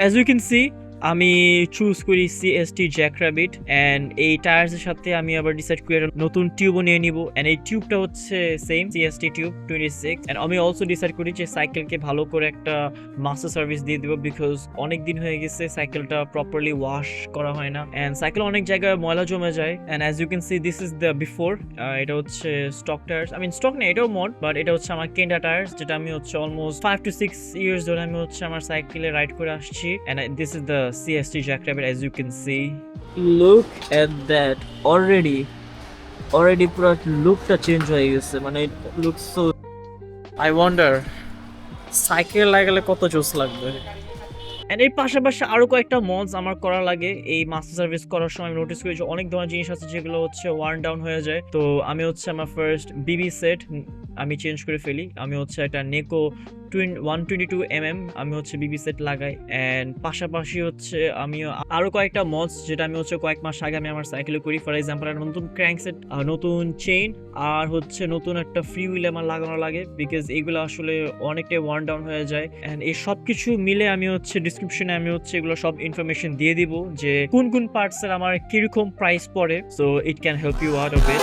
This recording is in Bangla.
অ্যাজ ইউ ক্যান সি আমি চুজ করি সিএসটি জ্যাকরাবিট অ্যান্ড এই টায়ার্সের সাথে আমি আবার ডিসাইড করি একটা নতুন টিউবও নিয়ে নিব অ্যান্ড এই টিউবটা হচ্ছে সেম সিএসটি টিউব 26 অ্যান্ড আমি অলসো ডিসাইড করি যে সাইকেলকে ভালো করে একটা মাস্টার সার্ভিস দিয়ে দিব বিকজ অনেক দিন হয়ে গেছে সাইকেলটা প্রপারলি ওয়াশ করা হয় না অ্যান্ড সাইকেল অনেক জায়গায় ময়লা জমে যায় and as you can see this is the before এটা হচ্ছে stock tyres I mean stock নেই এটাও মড বাট এটা হচ্ছে আমার কেন্ডা টায়ার্স যেটা আমি হচ্ছে অলমোস্ট 5 to 6 ইয়ার্স ধরে আমি হচ্ছে আমার সাইকেলে রাইড করে আসছি and this is the CST Jackrabbit as you can see. Look at that already পুরো লুকটা চেঞ্জ হয়ে গেছে মানে it looks so I wonder cycle লাগালে কত জোস লাগবে এন্ড এর পাশাপাশি আরো কয়েকটা মডস আমার করা লাগে এই মাস্টার সার্ভিস করার সময় আমি নোটিস করি যে অনেক ধরনের জিনিস আছে যেগুলো হচ্ছে ওয়ার্ন ডাউন হয়ে যায় তো আমি হচ্ছে আমার ফার্স্ট বিবি সেট আমি চেঞ্জ করে ফেলি আমি হচ্ছে একটা নেকো 122mm আমি হচ্ছে বিবি সেট লাগাই অ্যান্ড পাশাপাশি হচ্ছে আমি আরো কয়েকটা মডস যেটা আমি হচ্ছে কয়েক মাস আগে আমি আমার সাইকেলে করি ফর এক্সাম্পল একটা নতুন ক্র্যাঙ্ক সেট নতুন চেইন আর হচ্ছে নতুন একটা ফ্রি হুইল আমার লাগানো লাগে বিকজ এগুলো আসলে অনেকটাই ওয়ার্ন ডাউন হয়ে যায় অ্যান্ড এই সব কিছু মিলে আমি হচ্ছে ডিসক্রিপশনে আমি হচ্ছে এগুলো সব ইনফরমেশন দিয়ে দিব যে কোন কোন পার্টসের আমার কিরকম প্রাইস পড়ে so it can help you out of it